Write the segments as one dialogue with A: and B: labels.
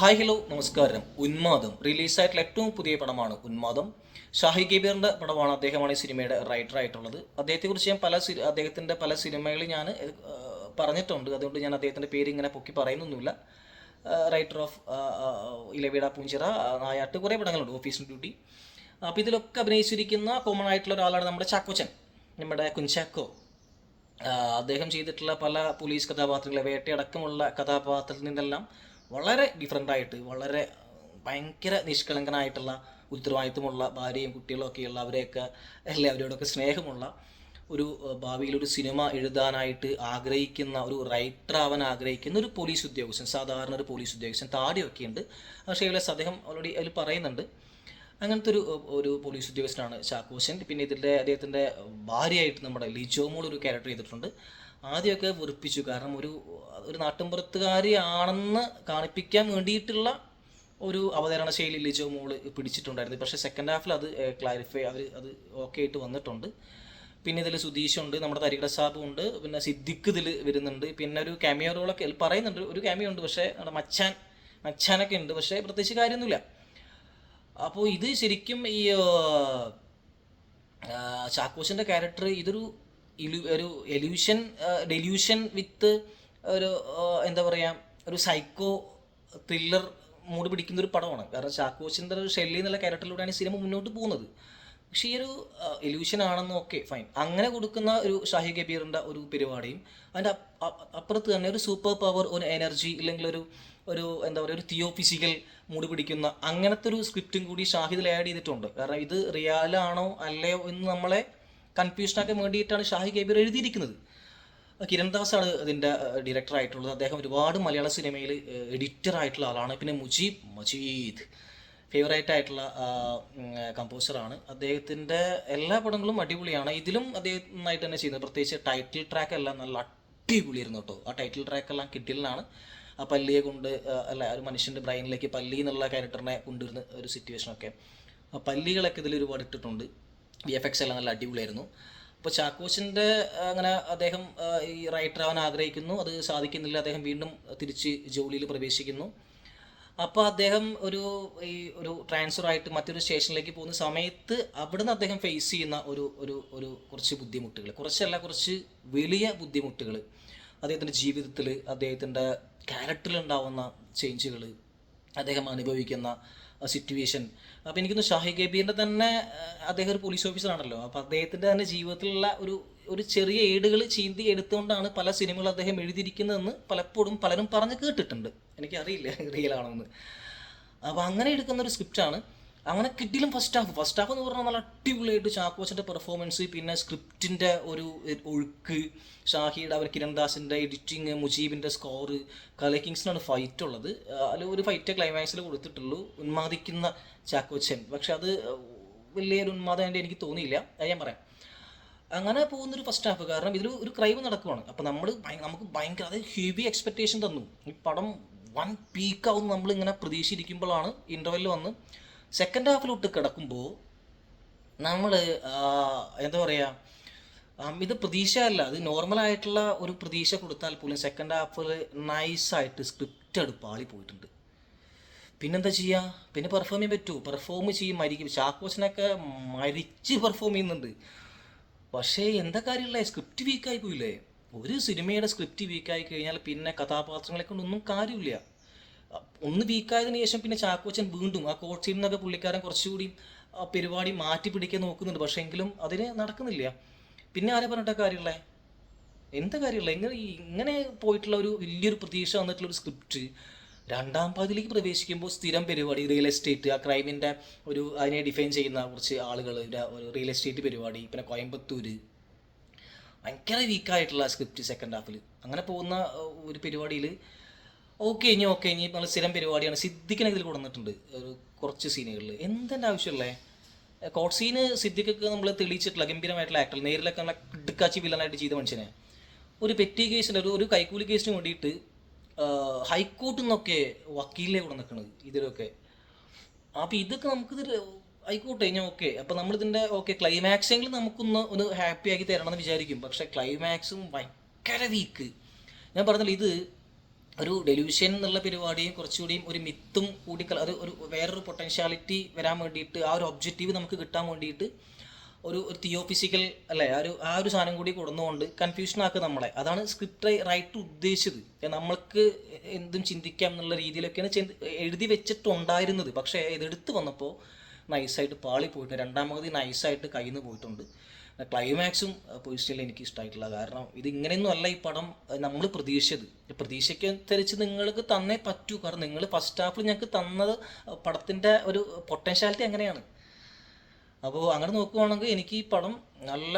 A: Hi hello നമസ്കാരം. ഉന്മാദം റിലീസായിട്ടുള്ള ഏറ്റവും പുതിയ പടമാണ് ഉന്മാദം. ഷാഹി കബീറിൻ്റെ പടമാണ്. അദ്ദേഹമാണ് ഈ സിനിമയുടെ റൈറ്റർ ആയിട്ടുള്ളത്. അദ്ദേഹത്തെക്കുറിച്ച് ഞാൻ അദ്ദേഹത്തിൻ്റെ പല സിനിമകൾ ഞാൻ പറഞ്ഞിട്ടുണ്ട്. അതുകൊണ്ട് ഞാൻ അദ്ദേഹത്തിൻ്റെ പേര് ഇങ്ങനെ പൊക്കി പറയുന്നൊന്നുമില്ല. റൈറ്റർ ഓഫ് ഇലവിട പൂഞ്ചിറ, നായാട്ട്, കുറേ പടങ്ങളുണ്ട്, ഓഫീസ് ഡ്യൂട്ടി. അപ്പോൾ ഇതിലൊക്കെ അഭിനയിച്ചിരിക്കുന്ന കോമൺ ആയിട്ടുള്ള ഒരാളാണ് നമ്മുടെ ചാക്കോച്ചൻ, നമ്മുടെ കുഞ്ചാക്കോ. അദ്ദേഹം ചെയ്തിട്ടുള്ള പല പോലീസ് കഥാപാത്രങ്ങളെ, വേട്ടയടക്കമുള്ള കഥാപാത്രത്തിൽ നിന്നെല്ലാം വളരെ ഡിഫറെൻ്റായിട്ട്, വളരെ ഭയങ്കര നിഷ്കളങ്കനായിട്ടുള്ള, ഉത്തരവാദിത്വമുള്ള, ഭാര്യയും കുട്ടികളും ഒക്കെയുള്ള, അവരെയൊക്കെ എല്ലാവരോടൊക്കെ സ്നേഹമുള്ള ഒരു ഭാവിയിൽ ഒരു സിനിമ എഴുതാനായിട്ട് ആഗ്രഹിക്കുന്ന, ഒരു റൈറ്റർ ആവാൻ ആഗ്രഹിക്കുന്ന ഒരു പോലീസ് ഉദ്യോഗസ്ഥൻ, സാധാരണ ഒരു പോലീസ് ഉദ്യോഗസ്ഥൻ, താടിയൊക്കെ ഉണ്ട്. പക്ഷേ അദ്ദേഹം ഓൾറെഡി അതിൽ പറയുന്നുണ്ട്. അങ്ങനത്തെ ഒരു പോലീസ് ഉദ്യോഗസ്ഥനാണ് ചാക്കോച്ചൻ. പിന്നെ അദ്ദേഹത്തിൻ്റെ ഭാര്യയായിട്ട് നമ്മുടെ ലിജോ മോൾ ഒരു ക്യാരക്ടർ ചെയ്തിട്ടുണ്ട്. ആദ്യമൊക്കെ വെറുപ്പിച്ചു, കാരണം ഒരു നാട്ടിൻപുറത്തുകാരി ആണെന്ന് കാണിപ്പിക്കാൻ വേണ്ടിയിട്ടുള്ള ഒരു അവതരണ ശൈലി ലിജോ മോള് പിടിച്ചിട്ടുണ്ടായിരുന്നു. പക്ഷേ സെക്കൻഡ് ഹാഫിൽ അത് ക്ലാരിഫൈ അത് ഓക്കെ ആയിട്ട് വന്നിട്ടുണ്ട്. പിന്നെ ഇതിൽ സുധീഷുണ്ട്, നമ്മുടെ തരികട സാബും ഉണ്ട്, പിന്നെ സിദ്ദിഖ് ഇതിൽ വരുന്നുണ്ട്. പിന്നെ ഒരു ക്യാമിയോ റോളൊക്കെ പറയുന്നുണ്ട്, ഒരു ക്യാമിയോ ഉണ്ട്, പക്ഷേ നമ്മുടെ മച്ചാനൊക്കെ ഉണ്ട്, പക്ഷേ പ്രത്യേകിച്ച് കാര്യമൊന്നുമില്ല. അപ്പോൾ ഇത് ശരിക്കും ഈ ചാക്കോച്ചിൻ്റെ ക്യാരക്ടർ ഇതൊരു ഡെല്യൂഷൻ വിത്ത് ഒരു എന്താ പറയുക, ഒരു സൈക്കോ ത്രില്ലർ മൂഡ് പിടിക്കുന്ന ഒരു പടമാണ്. കാരണം ചാക്കോച്ചിൻ്റെ ഒരു ഷെല്ലി എന്നുള്ള ക്യാരക്ടറിലൂടെയാണ് ഈ സിനിമ മുന്നോട്ട് പോകുന്നത്. പക്ഷേ ഈ ഒരു എല്യൂഷൻ ആണെന്ന് ഓക്കെ ഫൈൻ, അങ്ങനെ കൊടുക്കുന്ന ഒരു ഷാഹി കബീറിൻ്റെ ഒരു പരിപാടിയും അതിൻ്റെ അപ്പുറത്ത് തന്നെ ഒരു സൂപ്പർ പവർ, ഒരു എനർജി, ഇല്ലെങ്കിൽ ഒരു എന്താ പറയുക, ഒരു തിയോ ഫിസിക്കൽ മൂഡ് പിടിക്കുന്ന അങ്ങനത്തെ ഒരു സ്ക്രിപ്റ്റും കൂടി ഷാഹിദിൽ ആഡ് ചെയ്തിട്ടുണ്ട്. കാരണം ഇത് റിയാലാണോ അല്ലയോ എന്ന് നമ്മളെ കൺഫ്യൂഷനാക്കാൻ വേണ്ടിയിട്ടാണ് ഷാഹി കബീർ എഴുതിയിരിക്കുന്നത്. കിരൺദാസാണ് ഇതിൻ്റെ ഡയറക്ടറായിട്ടുള്ളത്. അദ്ദേഹം ഒരുപാട് മലയാള സിനിമയിൽ എഡിറ്റർ ആയിട്ടുള്ള ആളാണ്. പിന്നെ മജീദ് ഫേവറേറ്റ് ആയിട്ടുള്ള കമ്പോസറാണ്. അദ്ദേഹത്തിൻ്റെ എല്ലാ പടങ്ങളും അടിപൊളിയാണ്. ഇതിലും അദ്ദേഹം നന്നായിട്ട് തന്നെ ചെയ്യുന്നത്. പ്രത്യേകിച്ച് ടൈറ്റിൽ ട്രാക്ക് എല്ലാം നല്ല അടിപൊളിയായിരുന്നു കേട്ടോ. ആ ടൈറ്റിൽ ട്രാക്കെല്ലാം കിട്ടിയതിലാണ് ആ പല്ലിയെ കൊണ്ട് ഒരു മനുഷ്യൻ്റെ ബ്രെയിനിലേക്ക് പല്ലി എന്നുള്ള ക്യാരക്ടറിനെ കൊണ്ടുവരുന്ന ഒരു സിറ്റുവേഷനൊക്കെ. ആ പല്ലികളൊക്കെ ഇതിൽ ഒരുപാട് ഇട്ടിട്ടുണ്ട്. VFX എല്ലാം നല്ല അടിപൊളിയായിരുന്നു. അപ്പോൾ ചാക്കോച്ചിൻ്റെ അങ്ങനെ അദ്ദേഹം ഈ റൈറ്റർ ആവാൻ ആഗ്രഹിക്കുന്നു, അത് സാധിക്കുന്നില്ല. അദ്ദേഹം വീണ്ടും തിരിച്ച് ജോലിയിൽ പ്രവേശിക്കുന്നു. അപ്പോൾ അദ്ദേഹം ഒരു ട്രാൻസ്ഫർ ആയിട്ട് മറ്റൊരു സ്റ്റേഷനിലേക്ക് പോകുന്ന സമയത്ത് അവിടുന്ന് അദ്ദേഹം ഫേസ് ചെയ്യുന്ന ഒരു കുറച്ച് ബുദ്ധിമുട്ടുകൾ, കുറച്ച് വലിയ ബുദ്ധിമുട്ടുകൾ, അദ്ദേഹത്തിൻ്റെ ജീവിതത്തിൽ, അദ്ദേഹത്തിൻ്റെ ക്യാരക്ടറിൽ ഉണ്ടാവുന്ന ചേഞ്ചുകൾ, അദ്ദേഹം അനുഭവിക്കുന്ന സിറ്റുവേഷൻ. അപ്പോൾ എനിക്കൊന്ന് ഷാഹി കബീറിൻ്റെ തന്നെ, അദ്ദേഹം ഒരു പോലീസ് ഓഫീസറാണല്ലോ, അപ്പോൾ അദ്ദേഹത്തിൻ്റെ തന്നെ ജീവിതത്തിലുള്ള ഒരു ചെറിയ ഏടുകൾ ചീന്തി എടുത്തുകൊണ്ടാണ് പല സിനിമകളും അദ്ദേഹം എഴുതിയിരിക്കുന്നതെന്ന് പലപ്പോഴും പലരും പറഞ്ഞ് കേട്ടിട്ടുണ്ട്. എനിക്കറിയില്ല റിയലാണെന്ന്. അപ്പോൾ അങ്ങനെ എടുക്കുന്ന ഒരു സ്ക്രിപ്റ്റാണ്. അങ്ങനെ കിട്ടിയിലും ഫസ്റ്റ് ഹാഫ് എന്ന് പറഞ്ഞാൽ നല്ല അടിപൊളിയായിട്ട് ചാക്കോച്ചൻ്റെ പെർഫോമൻസ്, പിന്നെ സ്ക്രിപ്റ്റിൻ്റെ ഒരു ഒഴുക്ക്, ഷാഹിയുടെ കിരൺദാസിൻ്റെ എഡിറ്റിങ്, മുജീബിൻ്റെ സ്കോറ്, കലക്കിങ്സിനാണ് ഫൈറ്റ് ഉള്ളത്. അതിൽ ഒരു ഫൈറ്റ് ക്ലൈമാക്സിൽ കൊടുത്തിട്ടുള്ളൂ, ഉന്മാദിക്കുന്ന ചാക്കോച്ചൻ. പക്ഷെ അത് വലിയൊരു ഉന്മാദമായിട്ട് എനിക്ക് തോന്നിയില്ല, അത് ഞാൻ പറയാം. അങ്ങനെ പോകുന്നൊരു ഫസ്റ്റ് ഹാഫ്. കാരണം ഇതിൽ ഒരു ക്രൈം നടക്കുവാണ്. അപ്പോൾ നമുക്ക് ഭയങ്കര ഹെവി എക്സ്പെക്റ്റേഷൻ തന്നു. ഈ പടം വൺ പീക്കാവും നമ്മളിങ്ങനെ പ്രതീക്ഷിച്ചിരിക്കുമ്പോഴാണ് ഇൻ്റർവെല്ലിൽ വന്ന് സെക്കൻഡ് ഹാഫിലോട്ട് കിടക്കുമ്പോൾ നമ്മൾ എന്താ പറയുക, ഇത് പ്രതീക്ഷയല്ല, അത് നോർമലായിട്ടുള്ള ഒരു പ്രതീക്ഷ കൊടുത്താൽ പോലും സെക്കൻഡ് ഹാഫിൽ നൈസായിട്ട് സ്ക്രിപ്റ്റ് പാളി പോയിട്ടുണ്ട്. പിന്നെന്താ ചെയ്യുക, പിന്നെ പെർഫോം ചെയ്യാൻ പറ്റുമോ? പെർഫോം മരിക്കും. ചാക്കോച്ചനൊക്കെ മരിച്ച് പെർഫോം ചെയ്യുന്നുണ്ട്. പക്ഷേ എന്താ കാര്യമുള്ള, സ്ക്രിപ്റ്റ് വീക്കായി പോയില്ലേ? ഒരു സിനിമയുടെ സ്ക്രിപ്റ്റ് വീക്കായി കഴിഞ്ഞാൽ പിന്നെ കഥാപാത്രങ്ങളെ കൊണ്ടൊന്നും കാര്യമില്ല. ഒന്ന് വീക്കായതിനു ശേഷം പിന്നെ ചാക്കോച്ചൻ വീണ്ടും ആ കോർട്ട് സീനിൽ നിന്നൊക്കെ പുള്ളിക്കാരൻ കുറച്ചുകൂടി ആ പരിപാടി മാറ്റി പിടിക്കാൻ നോക്കുന്നുണ്ട്. പക്ഷേ എങ്കിലും അതിന് നടക്കുന്നില്ല. പിന്നെ ആരെ പറഞ്ഞിട്ട കാര്യമുള്ള, എന്താ കാര്യമുള്ള? ഇങ്ങനെ പോയിട്ടുള്ള ഒരു വലിയൊരു പ്രതീക്ഷ വന്നിട്ടുള്ളൊരു സ്ക്രിപ്റ്റ് രണ്ടാം പാതിയിലേക്ക് പ്രവേശിക്കുമ്പോൾ സ്ഥിരം പരിപാടി, റിയൽ എസ്റ്റേറ്റ്, ആ ക്രൈമിൻ്റെ അതിനെ ഡിഫൈൻ ചെയ്യുന്ന കുറച്ച് ആളുകൾ, ഒരു റിയൽ എസ്റ്റേറ്റ് പരിപാടി, പിന്നെ കോയമ്പത്തൂർ, ഭയങ്കര വീക്കായിട്ടുള്ള സ്ക്രിപ്റ്റ് സെക്കൻഡ് ഹാഫിൽ. അങ്ങനെ പോകുന്ന ഒരു പരിപാടിയിൽ ഇനി നമ്മൾ സ്ഥിരം പരിപാടിയാണ്. സിദ്ദിഖിനെ ഇതിൽ കൊടുത്തിട്ടുണ്ട് കുറച്ച് സീനുകളിൽ. എന്തെൻ്റെ ആവശ്യമുള്ളേ? കോട്ട് സീന് സിദ്ദിഖൊക്കെ നമ്മൾ തെളിയിച്ചിട്ടുള്ള ഗംഭീരമായിട്ടുള്ള ആക്ടർ, നേരിലൊക്കെ നമ്മളെ കിടുക്കാച്ചി വില്ലനായിട്ട് ചെയ്ത മനുഷ്യനെ ഒരു പെറ്റി കേസിന്, ഒരു കൈക്കൂലി കേസിന് വേണ്ടിയിട്ട് ഹൈക്കോർട്ടിൽ നിന്നൊക്കെ വക്കീലിനെ കൂടെ നിൽക്കുന്നത് ഇതിലൊക്കെ. അപ്പോൾ ഇതൊക്കെ നമുക്കിത് ആയിക്കോട്ടെ, ഞാൻ അപ്പോൾ നമ്മളിതിൻ്റെ ക്ലൈമാക്സെങ്കിലും നമുക്കൊന്ന് ഹാപ്പി ആക്കി തരണം എന്ന് വിചാരിക്കും. പക്ഷേ ക്ലൈമാക്സും ഭയങ്കര വീക്ക്. ഞാൻ പറഞ്ഞില്ല, ഇത് ഒരു ഡെലൂഷൻ എന്നുള്ള പരിപാടിയും കുറച്ചുകൂടിയും ഒരു മിത്തും കൂടി അത് ഒരു വേറൊരു പൊട്ടൻഷ്യാലിറ്റി വരാൻ വേണ്ടിയിട്ട്, ആ ഒരു ഒബ്ജക്റ്റീവ് നമുക്ക് കിട്ടാൻ വേണ്ടിയിട്ട് ഒരു തിയോഫിസിക്കൽ അല്ലേ, ആ ഒരു സാധനം കൂടി കൊടുന്നുകൊണ്ട് കൺഫ്യൂഷൻ ആക്കുക നമ്മളെ. അതാണ് സ്ക്രിപ്റ്റ് റൈറ്റർ ഉദ്ദേശിച്ചത്. നമ്മൾക്ക് എന്തും ചിന്തിക്കാം എന്നുള്ള രീതിയിലൊക്കെയാണ് എഴുതി വെച്ചിട്ടുണ്ടായിരുന്നത്. പക്ഷേ ഇതെടുത്ത് വന്നപ്പോൾ നൈസായിട്ട് പാളി പോയിട്ടുണ്ട്. രണ്ടാമത് നൈസായിട്ട് കയ്യിൽ നിന്ന് പോയിട്ടുണ്ട്. ക്ലൈമാക്സും പേഴ്സണലി എനിക്ക് ഇഷ്ടമായിട്ടില്ല. കാരണം ഇത് ഇങ്ങനെയൊന്നും അല്ല ഈ പടം നമ്മൾ പ്രതീക്ഷിച്ചത്. പ്രതീക്ഷയ്ക്കനുസരിച്ച് നിങ്ങൾക്ക് തന്നേ പറ്റൂ. കാരണം നിങ്ങൾ ഫസ്റ്റ് ഹാഫിൽ ഞങ്ങൾക്ക് തന്നത് പടത്തിൻ്റെ ഒരു പൊട്ടൻഷ്യാലിറ്റി അങ്ങനെയാണ്. അപ്പോൾ അങ്ങനെ നോക്കുകയാണെങ്കിൽ എനിക്ക് ഈ പടം നല്ല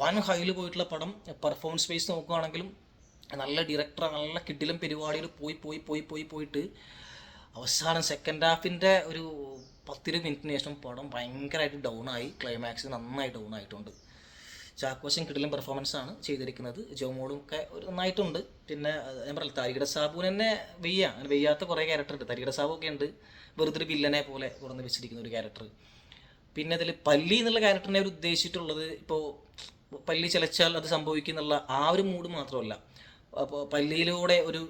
A: വൻ ഹൈയിൽ പോയിട്ടുള്ള പടം. പെർഫോമൻസ് ബേസ് നോക്കുകയാണെങ്കിലും നല്ല ഡയറക്ടർ നല്ല കിടിലം പരിപാടിയിൽ പോയിട്ട് അവസാനം സെക്കൻഡ് ഹാഫിൻ്റെ ഒരു 10-20 മിനിറ്റിന് ശേഷം പടം ഭയങ്കരമായിട്ട് ഡൗൺ ആയി. ക്ലൈമാക്സ് നന്നായി ഡൗൺ ആയിട്ടുണ്ട്. ചാക്കോച്ചൻ കിടിലം പെർഫോമൻസാണ് ചെയ്തിരിക്കുന്നത്. ജോമോളും ഒക്കെ ഒരു നന്നായിട്ടുണ്ട്. പിന്നെ ഞാൻ പറയില്ല, തരികിട സാബുവിന് തന്നെ അങ്ങനെ വെയ്യാത്ത കുറേ ക്യാരക്ടർ ഉണ്ട്. തരികിട സാബു ഒക്കെ ഉണ്ട്, വെറുതെ ഒരു വില്ലനെ പോലെ കുറഞ്ഞ് വെച്ചിരിക്കുന്ന ഒരു ക്യാരക്ടർ. പിന്നെ അതിൽ പല്ലി എന്നുള്ള ക്യാരക്ടറിനെ അവർ ഉദ്ദേശിച്ചിട്ടുള്ളത് ഇപ്പോൾ പല്ലി ചലച്ചാൽ അത് സംഭവിക്കുന്നുള്ള ആ ഒരു മൂഡ് മാത്രമല്ല. അപ്പോൾ പല്ലിയിലൂടെ ഒരു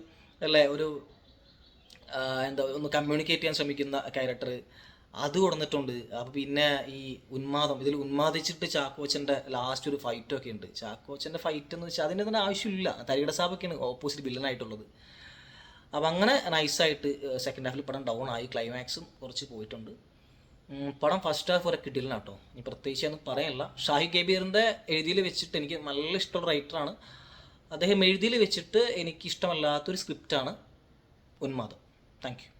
A: ഒന്ന് കമ്മ്യൂണിക്കേറ്റ് ചെയ്യാൻ ശ്രമിക്കുന്ന ക്യാരക്ടർ അത് കൊടുത്തിട്ടുണ്ട്. അപ്പോൾ പിന്നെ ഈ ഇതിൽ ഉന്മാദിച്ചിട്ട് ചാക്കോച്ചൻ്റെ ലാസ്റ്റ് ഒരു ഫൈറ്റൊക്കെ ഉണ്ട്. ചാക്കോച്ചൻ്റെ ഫൈറ്റ് എന്ന് വെച്ചാൽ അതിൻ്റെ തന്നെ ആവശ്യമില്ല. തരികിട സാബൊക്കെയാണ് ഓപ്പോസിറ്റ് വില്ലനായിട്ടുള്ളത്. അപ്പോൾ അങ്ങനെ നൈസായിട്ട് സെക്കൻഡ് ഹാഫിൽ പടം ഡൗൺ ആയി. ക്ലൈമാക്സും കുറച്ച് പോയിട്ടുണ്ട്. പടം ഫസ്റ്റ് ഹാഫ് വരെ കിട്ടില്ല കേട്ടോ. ഇനി പ്രത്യേകിച്ച് ഒന്നും പറയാനില്ല. ഷാഹി കബീറിൻ്റെ എഴുതിയിൽ വെച്ചിട്ട് എനിക്ക് നല്ല ഇഷ്ടമുള്ള റൈറ്ററാണ്. അദ്ദേഹം എഴുതിയിൽ വെച്ചിട്ട് എനിക്കിഷ്ടമല്ലാത്തൊരു സ്ക്രിപ്റ്റാണ് ഉന്മാദം. Thank you.